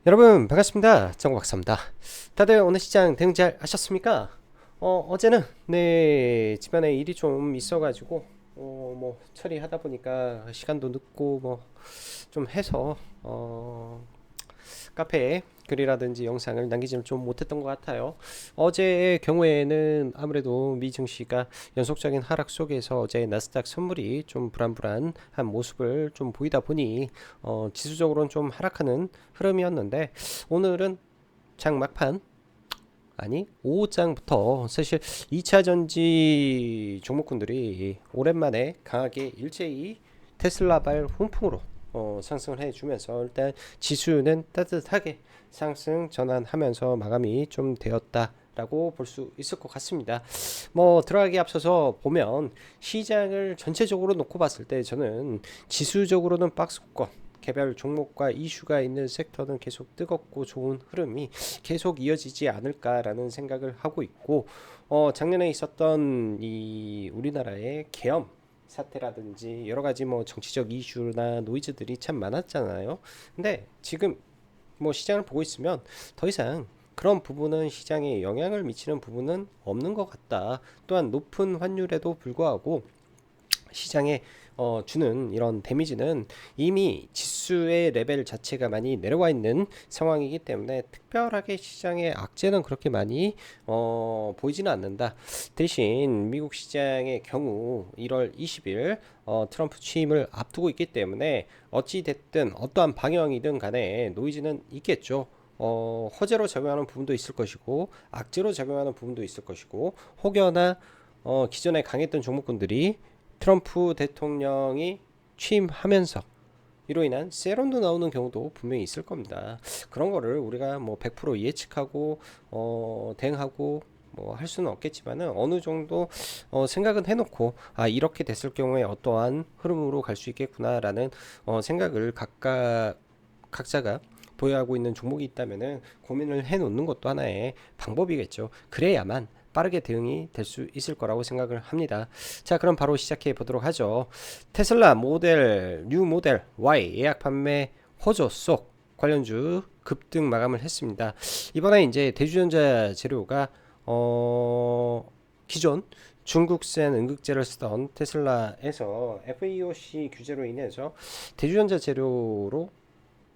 여러분 반갑습니다. 정박사입니다. 다들 오늘 시장 대응 잘 하셨습니까? 어제는 네 집안에 일이 좀 있어가지고 뭐 처리하다 보니까 시간도 늦고 뭐 좀 해서 카페에 글이라든지 영상을 남기지는 좀 못했던 것 같아요. 어제의 경우에는 아무래도 미 증시가 연속적인 하락 속에서 어제 나스닥 선물이 좀 불안불안한 모습을 좀 보이다 보니 지수적으로는 좀 하락하는 흐름이었는데 오늘은 장 막판 아니 오후장부터 사실 2차 전지 종목군들이 오랜만에 강하게 일제히 테슬라발 훈풍으로 상승을 해주면서 일단 지수는 따뜻하게 상승 전환하면서 마감이 좀 되었다라고 볼 수 있을 것 같습니다. 뭐 들어가기 앞서서 보면 시장을 전체적으로 놓고 봤을 때 저는 지수적으로는 박스권 개별 종목과 이슈가 있는 섹터는 계속 뜨겁고 좋은 흐름이 계속 이어지지 않을까라는 생각을 하고 있고 작년에 있었던 이 우리나라의 계엄 사태라든지 여러 가지 뭐 정치적 이슈나 노이즈들이 참 많았잖아요. 근데 지금 뭐 시장을 보고 있으면 더 이상 그런 부분은 시장에 영향을 미치는 부분은 없는 것 같다. 또한 높은 환율에도 불구하고 시장에 주는 이런 데미지는 이미 지수의 레벨 자체가 많이 내려와 있는 상황이기 때문에 특별하게 시장의 악재는 그렇게 많이 보이지는 않는다. 대신 미국 시장의 경우 1월 20일 트럼프 취임을 앞두고 있기 때문에 어찌 됐든 어떠한 방향이든 간에 노이즈는 있겠죠. 호재로 작용하는 부분도 있을 것이고 악재로 작용하는 부분도 있을 것이고 혹여나 기존에 강했던 종목군들이 트럼프 대통령이 취임하면서 이로 인한 세론도 나오는 경우도 분명히 있을 겁니다. 그런 거를 우리가 뭐 100% 예측하고 대응하고 뭐 할 수는 없겠지만은 어느 정도 생각은 해놓고 아 이렇게 됐을 경우에 어떠한 흐름으로 갈 수 있겠구나라는 생각을 각자가 보유하고 있는 종목이 있다면은 고민을 해놓는 것도 하나의 방법이겠죠. 그래야만 빠르게 대응이 될 수 있을 거라고 생각을 합니다. 자, 그럼 바로 시작해 보도록 하죠. 테슬라 모델 뉴 모델 Y 예약 판매 호조 속 관련주 급등 마감을 했습니다. 이번에 이제 대주전자 재료가 기존 중국산 응급제를 쓰던 테슬라에서 FEOC 규제로 인해서 대주전자 재료로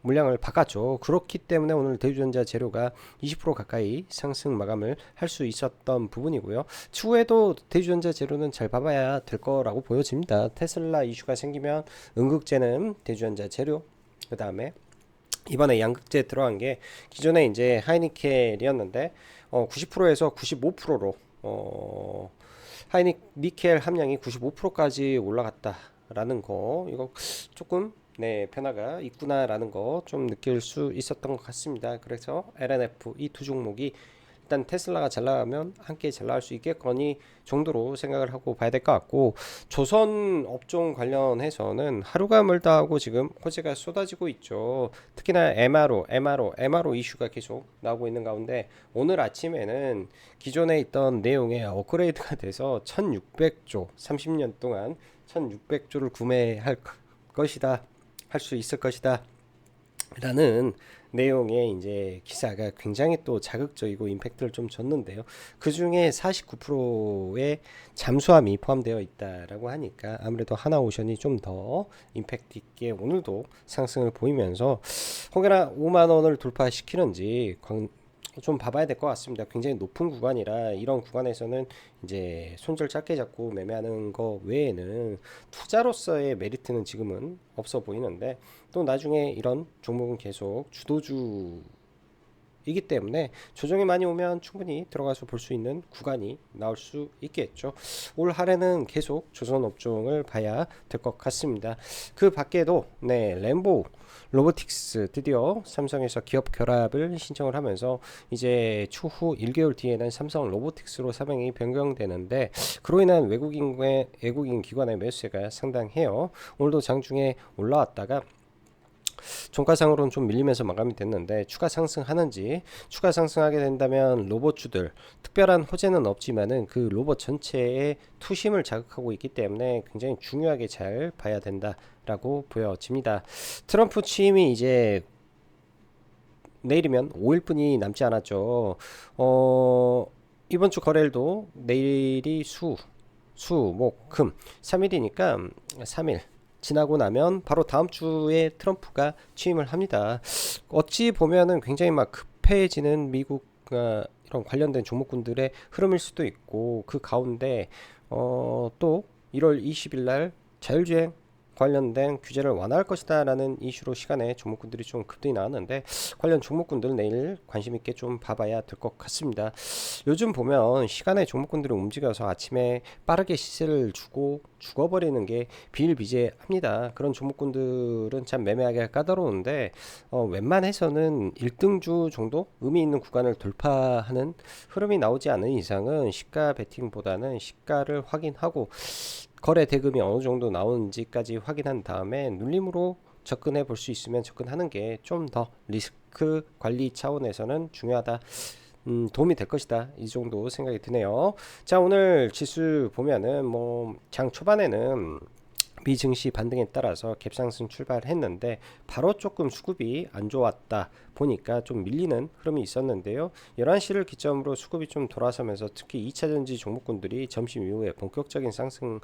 물량을 바꿨죠. 그렇기 때문에 오늘 대주전자 재료가 20% 가까이 상승 마감을 할 수 있었던 부분이고요. 추후에도 대주전자 재료는 잘 봐봐야 될 거라고 보여집니다. 테슬라 이슈가 생기면 응급제는 대주전자 재료, 그 다음에 이번에 양극재 들어간 게 기존에 이제 하이니켈이었는데 90%에서 95%로 하이니켈 함량이 95%까지 올라갔다라는 거 이거 조금 네 변화가 있구나라는 거 좀 느낄 수 있었던 것 같습니다. 그래서 LNF 이 두 종목이 일단 테슬라가 잘 나가면 함께 잘 나갈 수 있겠거니 정도로 생각을 하고 봐야 될 것 같고 조선 업종 관련해서는 하루가 멀다 하고 지금 호재가 쏟아지고 있죠. 특히나 MRO 이슈가 계속 나오고 있는 가운데 오늘 아침에는 기존에 있던 내용에 업그레이드가 돼서 1600조 30년 동안 1600조를 구매할 것이다 할 수 있을 것이다 라는 내용의 이제 기사가 굉장히 또 자극적이고 임팩트를 좀 줬는데요. 그 중에 49%의 잠수함이 포함되어 있다라고 하니까 아무래도 하나오션이 좀 더 임팩트 있게 오늘도 상승을 보이면서 혹여나 5만 원을 돌파시키는지 좀 봐봐야 될 것 같습니다. 굉장히 높은 구간이라 이런 구간에서는 이제 손절 짧게 잡고 매매하는 거 외에는 투자로서의 메리트는 지금은 없어 보이는데 또 나중에 이런 종목은 계속 주도주 이기 때문에 조정이 많이 오면 충분히 들어가서 볼 수 있는 구간이 나올 수 있겠죠. 올 한해는 계속 조선 업종을 봐야 될 것 같습니다. 그 밖에도 네 램보 로보틱스 드디어 삼성에서 기업 결합을 신청을 하면서 이제 추후 1개월 뒤에는 삼성 로보틱스로 사명이 변경되는데 그로 인한 외국인 기관의 매수세가 상당해요. 오늘도 장중에 올라왔다가 종가상으로는 좀 밀리면서 마감이 됐는데 추가 상승하게 된다면 로봇주들 특별한 호재는 없지만은 그 로봇 전체의 투심을 자극하고 있기 때문에 굉장히 중요하게 잘 봐야 된다라고 보여집니다. 트럼프 취임이 이제 내일이면 5일뿐이 남지 않았죠. 이번 주 거래일도 내일이 목, 금 3일이니까 3일 지나고 나면 바로 다음 주에 트럼프가 취임을 합니다. 어찌 보면은 굉장히 막 급해지는 미국 이런 관련된 종목군들의 흐름일 수도 있고, 그 가운데 또 1월 20일 날 자율주행 관련된 규제를 완화할 것이다 라는 이슈로 시간에 종목군들이 좀 급등이 나왔는데, 관련 종목군들 내일 관심 있게 좀 봐봐야 될 것 같습니다. 요즘 보면 시간에 종목군들이 움직여서 아침에 빠르게 시세를 주고 죽어버리는 게 비일비재합니다. 그런 종목군들은 참 매매하기가 까다로운데, 웬만해서는 1등주 정도 의미 있는 구간을 돌파하는 흐름이 나오지 않는 이상은 시가 베팅보다는 시가를 확인하고 거래 대금이 어느 정도 나오는지까지 확인한 다음에 눌림으로 접근해 볼 수 있으면 접근하는 게 좀 더 리스크 관리 차원에서는 중요하다, 도움이 될 것이다, 이 정도 생각이 드네요. 자, 오늘 지수 보면은 뭐 장 초반에는 미 증시 반등에 따라서 갭상승 출발했는데 바로 조금 수급이 안 좋았다 보니까 좀 밀리는 흐름이 있었는데요. 11시를 기점으로 수급이 좀 돌아서면서 특히 2차전지 종목군들이 점심 이후에 본격적인 상승을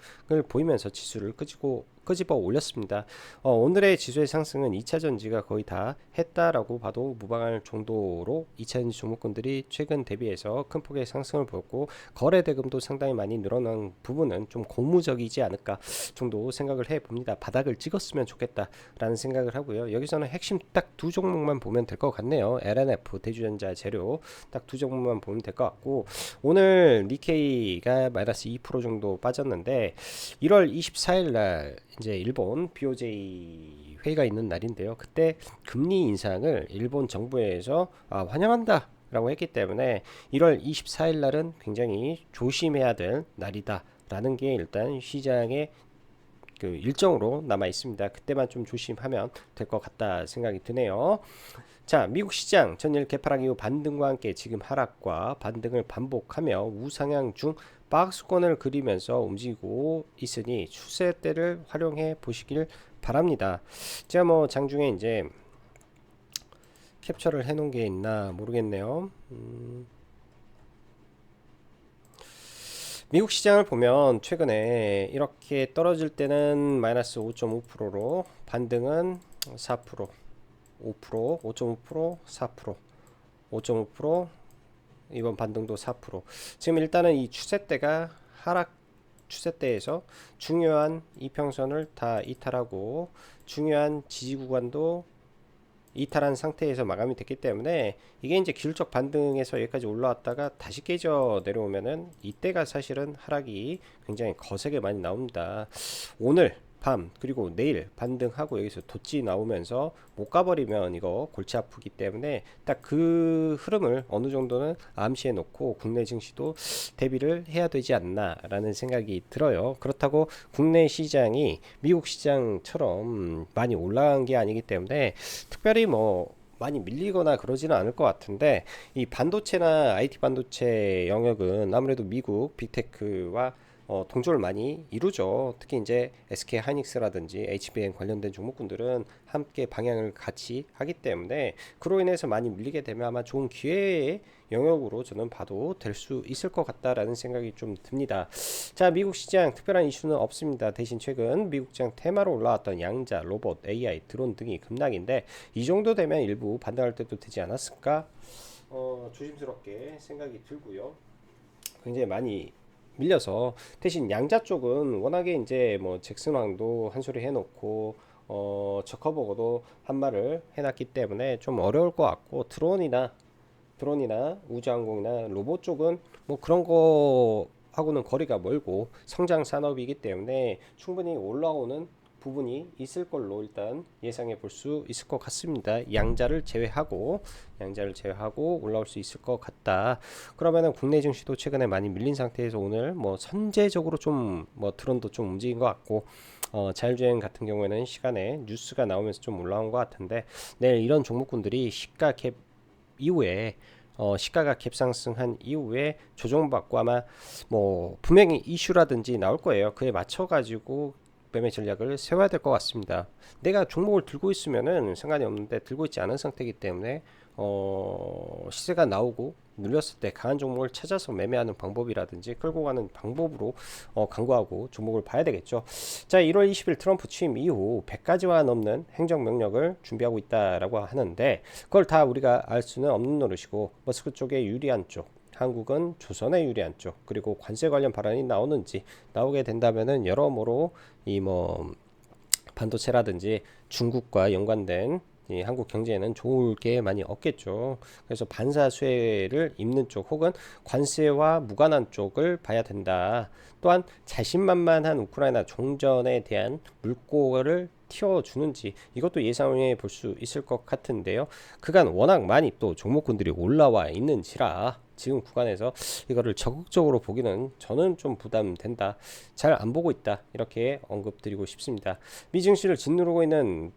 보이면서 지수를 끄집어 올렸습니다. 오늘의 지수의 상승은 2차전지가 거의 다 했다라고 봐도 무방할 정도로 2차전지 종목군들이 최근 대비해서 큰 폭의 상승을 보였고, 거래 대금도 상당히 많이 늘어난 부분은 좀 고무적이지 않을까 정도 생각을 해봅니다. 바닥을 찍었으면 좋겠다라는 생각을 하고요. 여기서는 핵심 딱 두 종목만 보면 될 것 같네요. LNF 대주전자 재료 딱 두 종목만 보면 될 것 같고, 오늘 니케이가 마이너스 2% 정도 빠졌는데 1월 24일 날 이제 일본 BOJ 회의가 있는 날인데요. 그때 금리 인상을 일본 정부에서 환영한다 라고 했기 때문에 1월 24일 날은 굉장히 조심해야 될 날이다 라는 게 일단 시장의 그 일정으로 남아 있습니다. 그때만 좀 조심하면 될 것 같다 생각이 드네요. 자, 미국 시장 전일 개파락 이후 반등과 함께 지금 하락과 반등을 반복하며 우상향 중 박스권을 그리면서 움직이고 있으니 추세대를 활용해 보시길 바랍니다. 제가 뭐 장중에 이제 캡처를 해 놓은 게 있나 모르겠네요. 미국 시장을 보면 최근에 이렇게 떨어질 때는 마이너스 5.5%로 반등은 4%, 5%, 5.5%, 4%, 5.5%, 이번 반등도 4%. 지금 일단은 이 추세대가 하락 추세대에서 중요한 이평선을 다 이탈하고 중요한 지지 구간도 이탈한 상태에서 마감이 됐기 때문에 이게 이제 기술적 반등에서 여기까지 올라왔다가 다시 깨져 내려오면은 이때가 사실은 하락이 굉장히 거세게 많이 나옵니다. 오늘 밤 그리고 내일 반등하고 여기서 돛지 나오면서 못 가버리면 이거 골치 아프기 때문에 딱 그 흐름을 어느 정도는 암시해 놓고 국내 증시도 대비를 해야 되지 않나 라는 생각이 들어요. 그렇다고 국내 시장이 미국 시장처럼 많이 올라간 게 아니기 때문에 특별히 뭐 많이 밀리거나 그러지는 않을 것 같은데, 이 반도체나 IT 반도체 영역은 아무래도 미국 빅테크와 동조를 많이 이루죠. 특히 이제 SK 하이닉스라든지 HBM 관련된 종목군들은 함께 방향을 같이 하기 때문에 그로 인해서 많이 밀리게 되면 아마 좋은 기회의 영역으로 저는 봐도 될 수 있을 것 같다라는 생각이 좀 듭니다. 자, 미국 시장 특별한 이슈는 없습니다. 대신 최근 미국 시장 테마로 올라왔던 양자, 로봇, AI, 드론 등이 급락인데 이 정도 되면 일부 반등할 때도 되지 않았을까? 조심스럽게 생각이 들고요. 굉장히 많이 밀려서, 대신 양자 쪽은 워낙에 이제 뭐 잭슨왕도 한 소리 해놓고 저커버거도 한 말을 해놨기 때문에 좀 어려울 것 같고, 드론이나 우주항공이나 로봇 쪽은 뭐 그런 거 하고는 거리가 멀고 성장 산업이기 때문에 충분히 올라오는 부분이 있을 걸로 일단 예상해 볼 수 있을 것 같습니다. 양자를 제외하고 올라올 수 있을 것 같다. 그러면은 국내 증시도 최근에 많이 밀린 상태에서 오늘 뭐 선제적으로 좀 뭐 드론도 좀 움직인 것 같고, 자율주행 같은 경우에는 시간에 뉴스가 나오면서 좀 올라온 것 같은데, 내일 이런 종목군들이 시가 갭 이후에 시가가 갭상승한 이후에 조정받고 아마 뭐 분명히 이슈라든지 나올 거예요. 그에 맞춰 가지고 매매 전략을 세워야 될 것 같습니다. 내가 종목을 들고 있으면은 상관이 없는데 들고 있지 않은 상태이기 때문에 시세가 나오고 눌렸을 때 강한 종목을 찾아서 매매하는 방법이라든지 끌고 가는 방법으로 강구하고 종목을 봐야 되겠죠. 자, 1월 20일 트럼프 취임 이후 100가지와 넘는 행정명령을 준비하고 있다라고 하는데 그걸 다 우리가 알 수는 없는 노릇이고 머스크 쪽에 유리한 쪽, 한국은 조선에 유리한 쪽, 그리고 관세 관련 발언이 나오게 된다면은 여러모로 이 뭐 반도체라든지 중국과 연관된 이 한국 경제에는 좋을 게 많이 없겠죠. 그래서 반사쇠를 입는 쪽 혹은 관세와 무관한 쪽을 봐야 된다. 또한 자신만만한 우크라이나 종전에 대한 물꼬를 튀어주는지 이것도 예상해 볼 수 있을 것 같은데요. 그간 워낙 많이 또 종목군들이 올라와 있는지라 지금 구간에서 이거를 적극적으로 보기는 저는 좀 부담된다. 잘 안 보고 있다. 이렇게 언급드리고 싶습니다. 미증시를 짓누르고 있는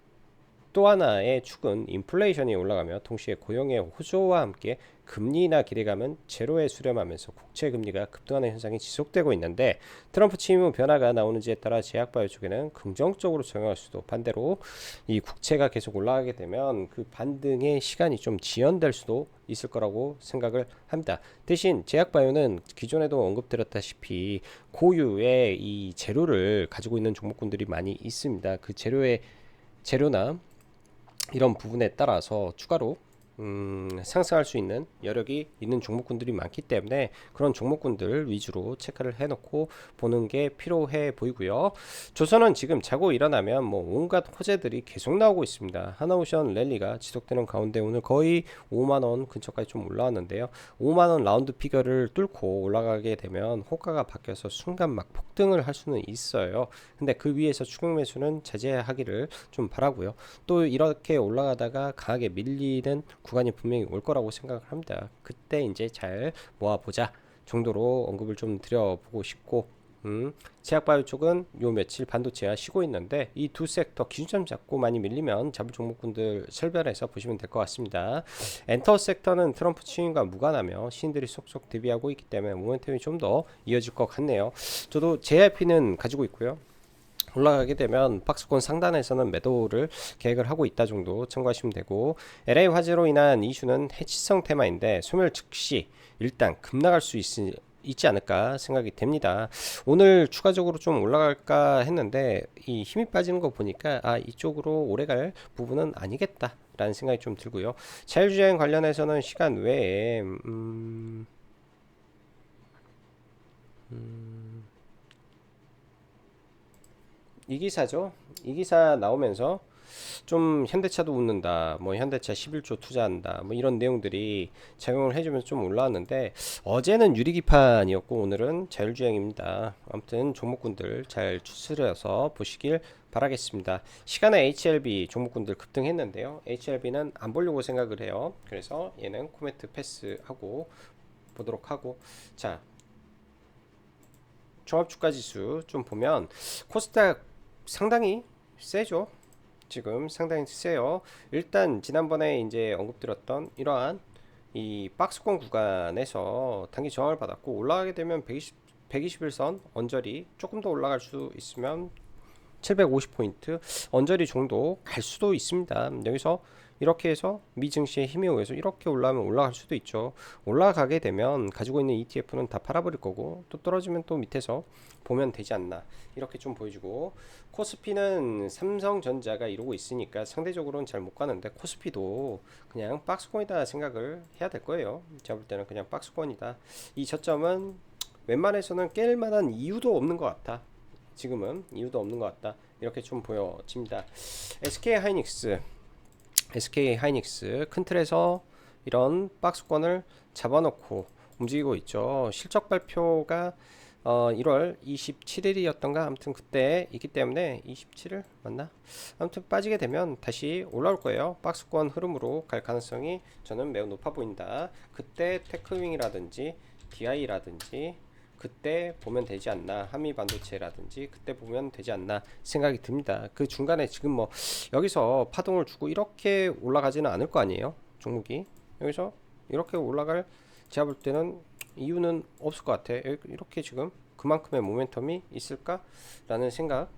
또 하나의 축은 인플레이션이 올라가며 동시에 고용의 호조와 함께 금리나 기대감은 제로에 수렴하면서 국채 금리가 급등하는 현상이 지속되고 있는데 트럼프 취임 후 변화가 나오는지에 따라 제약바이오 쪽에는 긍정적으로 적용할 수도 반대로 이 국채가 계속 올라가게 되면 그 반등의 시간이 좀 지연될 수도 있을 거라고 생각을 합니다. 대신 제약바이오는 기존에도 언급드렸다시피 고유의 이 재료를 가지고 있는 종목군들이 많이 있습니다. 그 재료나 이런 부분에 따라서 추가로 상승할 수 있는 여력이 있는 종목군들이 많기 때문에 그런 종목군들 위주로 체크를 해놓고 보는 게 필요해 보이고요. 조선은 지금 자고 일어나면 뭐 온갖 호재들이 계속 나오고 있습니다. 하나오션 랠리가 지속되는 가운데 오늘 거의 5만원 근처까지 좀 올라왔는데요. 5만원 라운드 피겨를 뚫고 올라가게 되면 호가가 바뀌어서 순간 막 폭등을 할 수는 있어요. 근데 그 위에서 추격 매수는 자제하기를 좀 바라고요. 또 이렇게 올라가다가 강하게 밀리는 구간이 분명히 올 거라고 생각을 합니다. 그때 이제 잘 모아보자 정도로 언급을 좀 드려보고 싶고 제약바이오 쪽은 요 며칠 반도체가 쉬고 있는데 이 두 섹터 기준점 잡고 많이 밀리면 잡을 종목군들 설별해서 보시면 될 것 같습니다. 엔터 섹터는 트럼프 취임과 무관하며 신들이 속속 대비하고 있기 때문에 모멘텀이 좀 더 이어질 것 같네요. 저도 JYP는 가지고 있고요. 올라가게 되면 박스권 상단에서는 매도를 계획을 하고 있다 정도 참고하시면 되고 LA 화재로 인한 이슈는 해치성 테마인데 소멸 즉시 일단 급락할 수 있지 않을까 생각이 됩니다. 오늘 추가적으로 좀 올라갈까 했는데 이 힘이 빠지는 거 보니까 이쪽으로 오래갈 부분은 아니겠다 라는 생각이 좀 들고요. 자율주행 관련해서는 시간 외에 이 기사죠. 이 기사 나오면서 좀 현대차도 웃는다, 뭐 현대차 11조 투자한다, 뭐 이런 내용들이 작용을 해주면서 좀 올라왔는데 어제는 유리기판이었고 오늘은 자율주행입니다. 아무튼 종목군들 잘 추스려서 보시길 바라겠습니다. 시간에 HLB 종목군들 급등했는데요. HLB는 안 보려고 생각을 해요. 그래서 얘는 코멘트 패스하고 보도록 하고 자 종합주가지수 좀 보면 코스닥 상당히 세죠. 지금 상당히 세요. 일단 지난번에 이제 언급드렸던 이러한 이 박스권 구간에서 단기 저항을 받았고 올라가게 되면 121선 언저리 조금 더 올라갈 수 있으면 750포인트 언저리 정도 갈 수도 있습니다. 여기서 이렇게 해서 미증시의 힘에 의해서 이렇게 올라가면 올라갈 수도 있죠. 올라가게 되면 가지고 있는 ETF는 다 팔아버릴 거고 또 떨어지면 또 밑에서 보면 되지 않나 이렇게 좀 보여주고 코스피는 삼성전자가 이러고 있으니까 상대적으로는 잘 못 가는데 코스피도 그냥 박스권이다 생각을 해야 될 거예요. 제가 볼 때는 그냥 박스권이다. 이 저점은 웬만해서는 깰 만한 이유도 없는 것 같아. 지금은 이유도 없는 것 같다 이렇게 좀 보여집니다. SK하이닉스 큰 틀에서 이런 박스권을 잡아놓고 움직이고 있죠. 실적 발표가 1월 27일이었던가 아무튼 그때 있기 때문에 27일 맞나? 아무튼 빠지게 되면 다시 올라올 거예요. 박스권 흐름으로 갈 가능성이 저는 매우 높아 보인다. 그때 테크윙이라든지 DI라든지 그때 보면 되지 않나, 한미반도체라든지 그때 보면 되지 않나 생각이 듭니다. 그 중간에 지금 뭐 여기서 파동을 주고 이렇게 올라가지는 않을 거 아니에요. 종목이 여기서 이렇게 올라갈 제가 볼 때는 이유는 없을 것 같아. 이렇게 지금 그만큼의 모멘텀이 있을까 라는 생각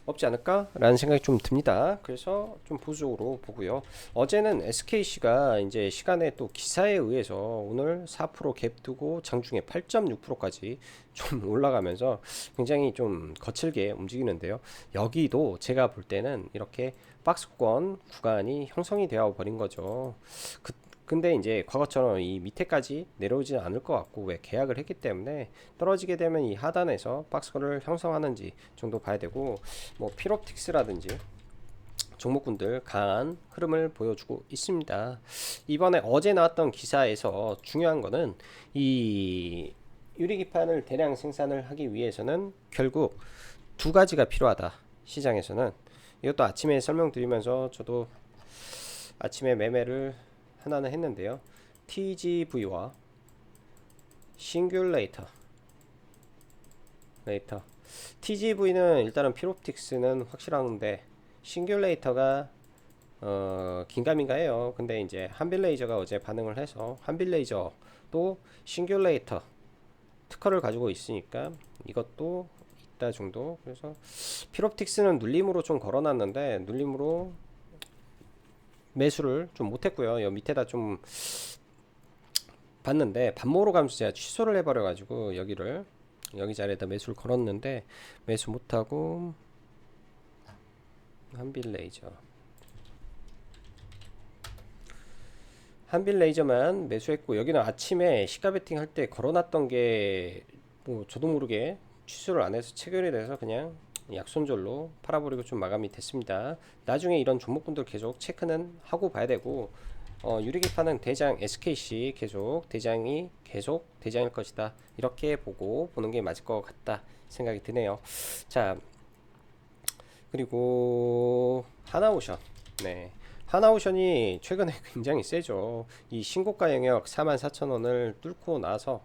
없지 않을까라는 생각이 좀 듭니다. 그래서 좀 보수적으로 보고요. 어제는 SKC가 이제 시간에 또 기사에 의해서 오늘 4%갭 두고 장중에 8.6%까지 좀 올라가면서 굉장히 좀 거칠게 움직이는데요. 여기도 제가 볼 때는 이렇게 박스권 구간이 형성이 되어 버린 거죠. 근데 이제 과거처럼 이 밑에까지 내려오지는 않을 것 같고, 왜 계약을 했기 때문에 떨어지게 되면 이 하단에서 박스권을 형성하는지 정도 봐야 되고, 뭐 필옵틱스라든지 종목군들 강한 흐름을 보여주고 있습니다. 이번에 어제 나왔던 기사에서 중요한 거는 이 유리기판을 대량 생산을 하기 위해서는 결국 두 가지가 필요하다. 시장에서는 이것도 아침에 설명드리면서 저도 아침에 매매를 하나는 했는데요. TGV와 싱귤레이터 TGV는 일단은 필옵틱스는 확실한데 싱귤레이터가 긴가민가 해요. 근데 이제 한빌레이저가 어제 반응을 해서 한빌레이저도 싱귤레이터 특허를 가지고 있으니까 이것도 있다 정도. 그래서 필옵틱스는 눌림으로 좀 걸어놨는데 눌림으로 매수를 좀 못했고요. 여 밑에다 좀 봤는데 반모로 가면서 제가 취소를 해버려 가지고 여기 자리에다 매수를 걸었는데 매수 못하고 한빌레이저만 매수했고, 여기는 아침에 시가 베팅 할 때 걸어놨던 게 뭐 저도 모르게 취소를 안 해서 체결이 돼서 그냥 약손절로 팔아버리고 좀 마감이 됐습니다. 나중에 이런 종목군들 계속 체크는 하고 봐야 되고, 유리기판은 대장 SKC 대장이 계속 대장일 것이다, 이렇게 보는 게 맞을 것 같다 생각이 드네요. 자, 그리고 하나오션. 네, 하나오션이 최근에 굉장히 세죠. 이 신고가 영역 44,000원을 뚫고 나서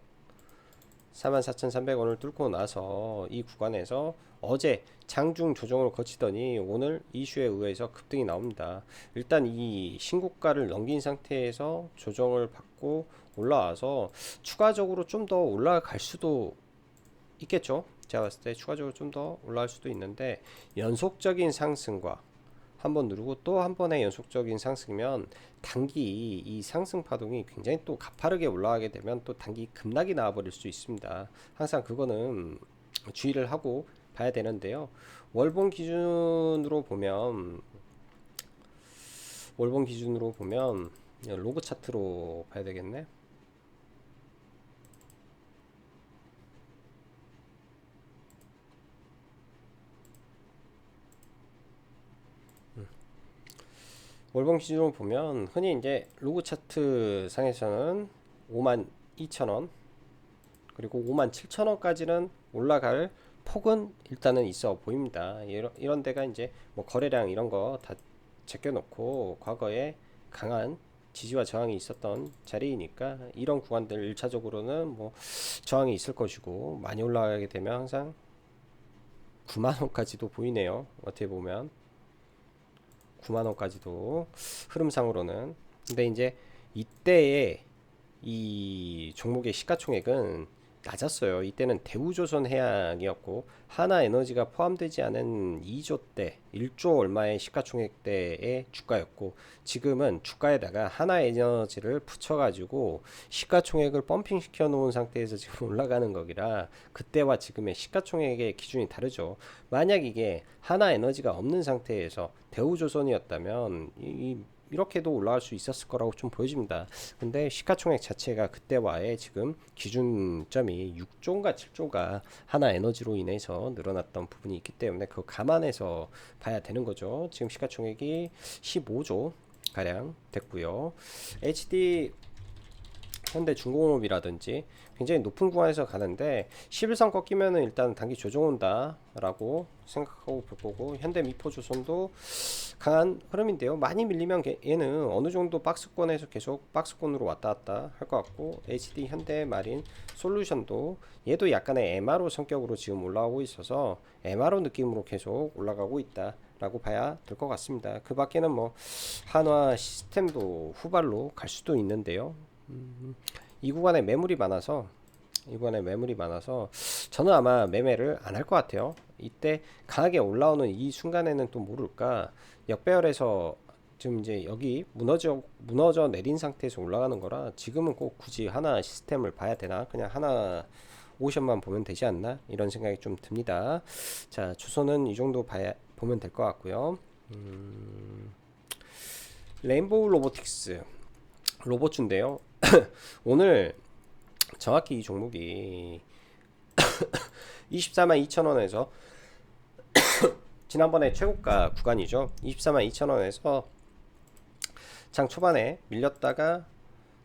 44,300원을 뚫고 나서 이 구간에서 어제 장중 조정을 거치더니 오늘 이슈에 의해서 급등이 나옵니다. 일단 이 신고가를 넘긴 상태에서 조정을 받고 올라와서 추가적으로 좀 더 올라갈 수도 있겠죠. 제가 봤을 때 추가적으로 좀 더 올라갈 수도 있는데, 연속적인 상승과 한번 누르고 또 한 번의 연속적인 상승이면 단기 이 상승 파동이 굉장히 또 가파르게 올라가게 되면 또 단기 급락이 나와버릴 수 있습니다. 항상 그거는 주의를 하고 봐야 되는데요. 월봉 기준으로 보면 로그 차트로 봐야 되겠네. 월봉 기준으로 보면 흔히 이제 로그 차트 상에서는 52,000원 그리고 57,000원까지는 올라갈 폭은 일단은 있어 보입니다. 이런 데가 이제 뭐 거래량 이런 거 다 제껴놓고 과거에 강한 지지와 저항이 있었던 자리이니까 이런 구간들 1차적으로는 뭐 저항이 있을 것이고, 많이 올라가게 되면 항상 9만원까지도 보이네요. 어떻게 보면 9만원까지도 흐름상으로는. 근데 이제 이때의 이 종목의 시가총액은 낮았어요. 이때는 대우조선해양이었고 하나에너지가 포함되지 않은 2조대 1조 얼마의 시가총액대의 주가였고, 지금은 주가에다가 하나에너지를 붙여가지고 시가총액을 펌핑 시켜 놓은 상태에서 지금 올라가는 거기라 그때와 지금의 시가총액의 기준이 다르죠. 만약 이게 하나에너지가 없는 상태에서 대우조선이었다면 이렇게도 올라갈 수 있었을 거라고 좀 보여집니다. 근데 시가총액 자체가 그때와의 지금 기준점이 6조인가 7조가 하나에너지로 인해서 늘어났던 부분이 있기 때문에 그거 감안해서 봐야 되는 거죠. 지금 시가총액이 15조 가량 됐고요. HD 현대중공업이라든지 굉장히 높은 구간에서 가는데 11선 꺾이면은 일단 단기 조정 온다 라고 생각하고 볼 거고, 현대미포조선도 강한 흐름인데요. 많이 밀리면 얘는 어느 정도 박스권에서 계속 박스권으로 왔다 갔다 할 것 같고, HD 현대마린 솔루션도 얘도 약간의 MRO 성격으로 지금 올라오고 있어서 MRO 느낌으로 계속 올라가고 있다 라고 봐야 될 것 같습니다. 그 밖에는 뭐 한화 시스템도 후발로 갈 수도 있는데요. 이 구간에 매물이 많아서 이번에 매물이 많아서 저는 아마 매매를 안 할 것 같아요. 이때 강하게 올라오는 이 순간에는 또 모를까 역배열에서 지금 이제 여기 무너져 내린 상태에서 올라가는 거라 지금은 꼭 굳이 하나 시스템을 봐야 되나, 그냥 하나 오션만 보면 되지 않나, 이런 생각이 좀 듭니다. 자, 주소는 이 정도 보면 될 것 같고요. 레인보우 로보틱스 로봇주인데요. 오늘 정확히 이 종목이 24만 2천원에서 지난번에 최고가 구간이죠. 24만 2천원에서 장 초반에 밀렸다가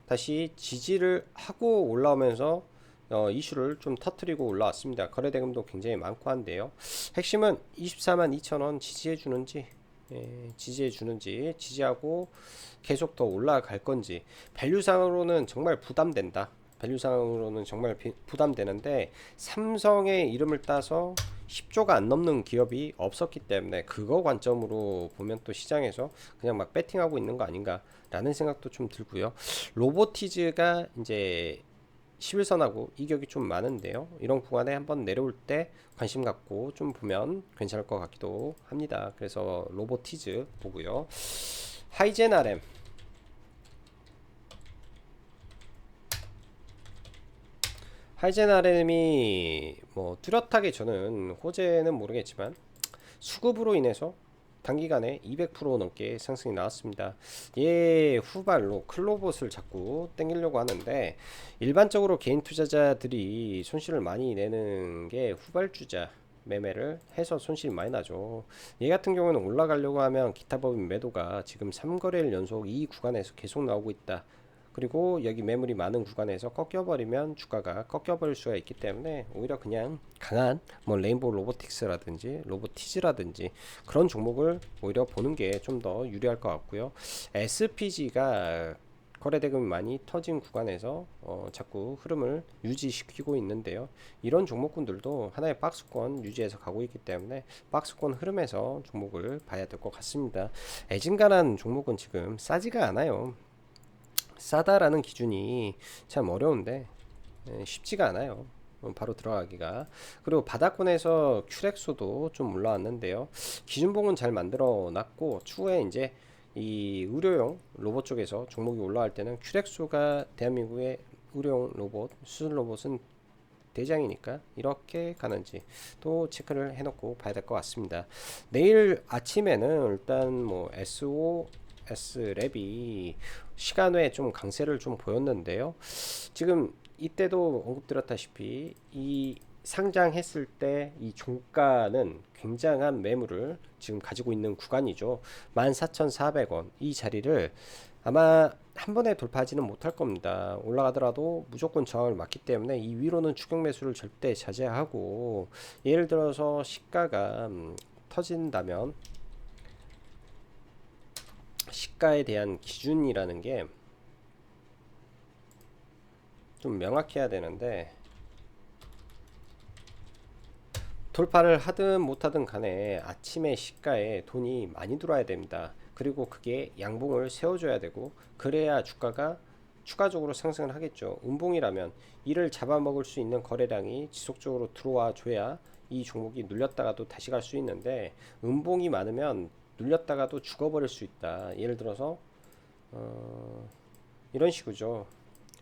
다시 지지를 하고 올라오면서 이슈를 좀 터트리고 올라왔습니다. 거래대금도 굉장히 많고 한데요. 핵심은 24만 2천원 지지해주는지, 지지하고 계속 더 올라갈 건지. 밸류상으로는 정말 부담된다. 밸류상으로는 정말 부담되는데, 삼성의 이름을 따서 10조가 안 넘는 기업이 없었기 때문에 그거 관점으로 보면 또 시장에서 그냥 막 배팅하고 있는 거 아닌가 라는 생각도 좀 들고요. 로보티즈가 이제 11선하고 이격이 좀 많은데요. 이런 구간에 한번 내려올 때 관심 갖고 좀 보면 괜찮을 것 같기도 합니다. 그래서 로보티즈 보고요. 하이젠 RM, 하이젠 RM이 뭐 뚜렷하게 저는 호재는 모르겠지만 수급으로 인해서 단기간에 200% 넘게 상승이 나왔습니다. 얘 후발로 클로봇을 자꾸 땡기려고 하는데, 일반적으로 개인 투자자들이 손실을 많이 내는 게 후발주자 매매를 해서 손실이 많이 나죠. 얘 같은 경우는 올라가려고 하면 기타 법인 매도가 지금 3거래일 연속 이 구간에서 계속 나오고 있다. 그리고 여기 매물이 많은 구간에서 꺾여버리면 주가가 꺾여버릴 수가 있기 때문에 오히려 그냥 강한 뭐 레인보우 로보틱스라든지 로보티즈라든지 그런 종목을 오히려 보는 게 좀 더 유리할 것 같고요. SPG가 거래대금이 많이 터진 구간에서 자꾸 흐름을 유지시키고 있는데요. 이런 종목군들도 하나의 박스권 유지해서 가고 있기 때문에 박스권 흐름에서 종목을 봐야 될 것 같습니다. 애진간한 종목은 지금 싸지가 않아요. 싸다라는 기준이 참 어려운데 쉽지가 않아요. 바로 들어가기가. 그리고 바닥권에서 큐렉소도 좀 올라왔는데요. 기준봉은 잘 만들어 놨고 추후에 이제 이 의료용 로봇 쪽에서 종목이 올라갈 때는 큐렉소가 대한민국의 의료용 로봇, 수술 로봇은 대장이니까 이렇게 가는지 또 체크를 해놓고 봐야 될 것 같습니다. 내일 아침에는 일단 뭐 SOS랩이 시간외에 좀 강세를 좀 보였는데요. 지금 이때도 언급드렸다시피 이 상장했을 때 이 종가는 굉장한 매물을 지금 가지고 있는 구간이죠. 14,400원 이 자리를 아마 한 번에 돌파하지는 못할 겁니다. 올라가더라도 무조건 저항을 맞기 때문에 이 위로는 추격 매수를 절대 자제하고, 예를 들어서 시가가 터진다면 시가에 대한 기준이라는 게 좀 명확해야 되는데, 돌파를 하든 못하든 간에 아침에 시가에 돈이 많이 들어와야 됩니다. 그리고 그게 양봉을 세워줘야 되고, 그래야 주가가 추가적으로 상승을 하겠죠. 음봉이라면 이를 잡아먹을 수 있는 거래량이 지속적으로 들어와 줘야 이 종목이 눌렸다가도 다시 갈 수 있는데, 음봉이 많으면 눌렸다가도 죽어버릴 수 있다. 예를 들어서 이런 식이죠.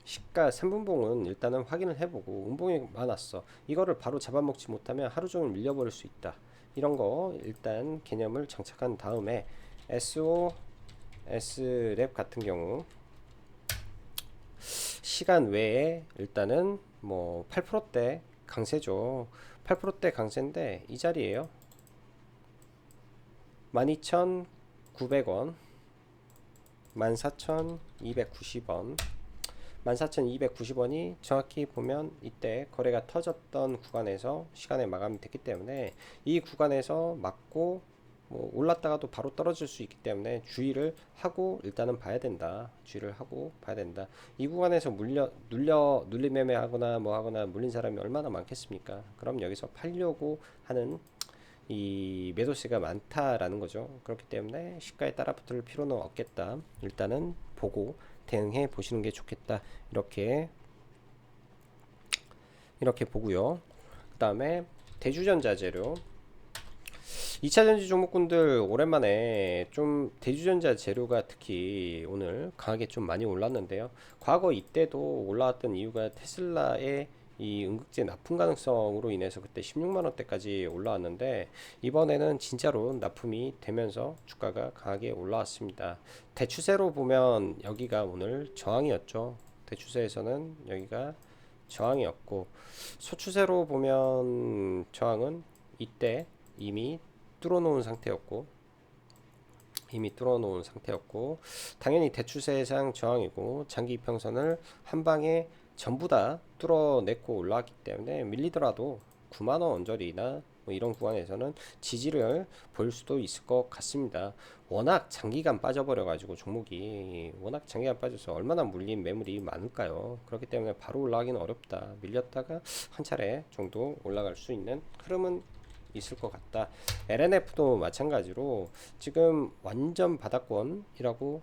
시가 3분봉은 일단은 확인을 해보고 음봉이 많았어, 이거를 바로 잡아먹지 못하면 하루 종일 밀려버릴 수 있다. 이런 거 일단 개념을 장착한 다음에 SOS랩 같은 경우 시간 외에 일단은 뭐 8%대 강세죠. 8%대 강세인데 이 자리에요. 12,900원, 14,290원, 14,290원이 정확히 보면 이때 거래가 터졌던 구간에서 시간에 마감이 됐기 때문에 이 구간에서 맞고 뭐 올랐다가도 바로 떨어질 수 있기 때문에 주의를 하고 일단은 봐야 된다. 주의를 하고 봐야 된다. 이 구간에서 눌리 매매하거나 뭐 하거나 물린 사람이 얼마나 많겠습니까? 그럼 여기서 팔려고 하는 이 매도세가 많다라는 거죠. 그렇기 때문에 시가에 따라 붙을 필요는 없겠다. 일단은 보고 대응해 보시는 게 좋겠다. 이렇게 이렇게 보고요. 그 다음에 대주전자 재료, 2차전지 종목군들 오랜만에 좀 대주전자 재료가 특히 오늘 강하게 좀 많이 올랐는데요. 과거 이때도 올라왔던 이유가 테슬라의 이 응급제 납품 가능성으로 인해서 그때 16만원대까지 올라왔는데, 이번에는 진짜로 납품이 되면서 주가가 강하게 올라왔습니다. 대추세로 보면 여기가 오늘 저항이었죠. 대추세에서는 여기가 저항이었고, 소추세로 보면 저항은 이때 이미 뚫어놓은 상태였고 당연히 대추세상 저항이고 장기 이평선을 한 방에 전부 다 뚫어냈고 올라왔기 때문에 밀리더라도 9만원 언저리나 뭐 이런 구간에서는 지지를 볼 수도 있을 것 같습니다. 워낙 장기간 빠져버려 가지고 종목이 워낙 장기간 빠져서 얼마나 물린 매물이 많을까요? 그렇기 때문에 바로 올라가기는 어렵다. 밀렸다가 한 차례 정도 올라갈 수 있는 흐름은 있을 것 같다. LNF도 마찬가지로 지금 완전 바닥권이라고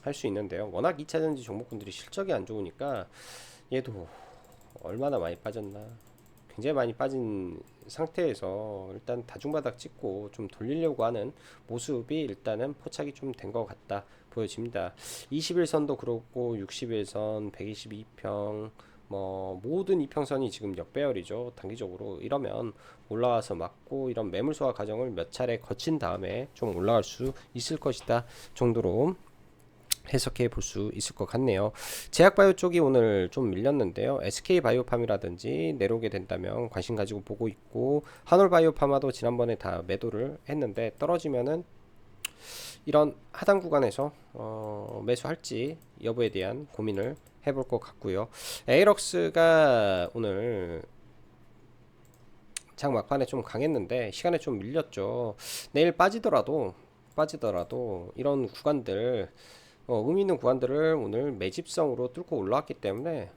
할 수 있는데요. 워낙 2차전지 종목군들이 실적이 안 좋으니까 얘도 얼마나 많이 빠졌나, 굉장히 많이 빠진 상태에서 일단 다중바닥 찍고 좀 돌리려고 하는 모습이 일단은 포착이 좀 된 것 같다 보여집니다. 21선도 그렇고 61선, 122평 뭐 모든 이평선이 지금 역배열이죠. 단기적으로 이러면 올라와서 맞고 이런 매물 소화 과정을 몇 차례 거친 다음에 좀 올라갈 수 있을 것이다 정도로 해석해 볼 수 있을 것 같네요. 제약바이오 쪽이 오늘 좀 밀렸는데요. SK바이오팜이라든지 내려오게 된다면 관심 가지고 보고 있고, 한올바이오파마도 지난번에 다 매도를 했는데 떨어지면은 이런 하단 구간에서 매수할지 여부에 대한 고민을 해볼 것 같고요. 에이럭스가 오늘 장 막판에 좀 강했는데 시간에 좀 밀렸죠. 내일 빠지더라도 이런 구간들, 의미 있는 구간들을 오늘 매집성으로 뚫고 올라왔기 때문에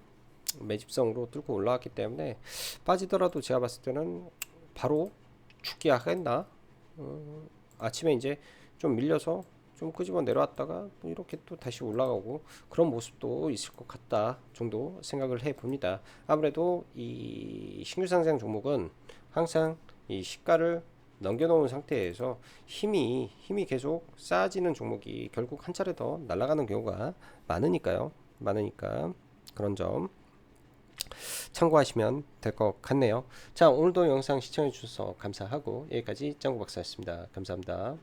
빠지더라도 제가 봤을 때는 바로 죽기 하겠나. 아침에 이제 좀 밀려서 좀 끄집어 내려왔다가 또 이렇게 또 다시 올라가고 그런 모습도 있을 것 같다 정도 생각을 해 봅니다. 아무래도 이 신규 상장 종목은 항상 이 시가를 넘겨놓은 상태에서 힘이 계속 쌓아지는 종목이 결국 한 차례 더 날아가는 경우가 많으니까 그런 점 참고하시면 될 것 같네요. 자, 오늘도 영상 시청해 주셔서 감사하고 여기까지 짱구 박사였습니다. 감사합니다.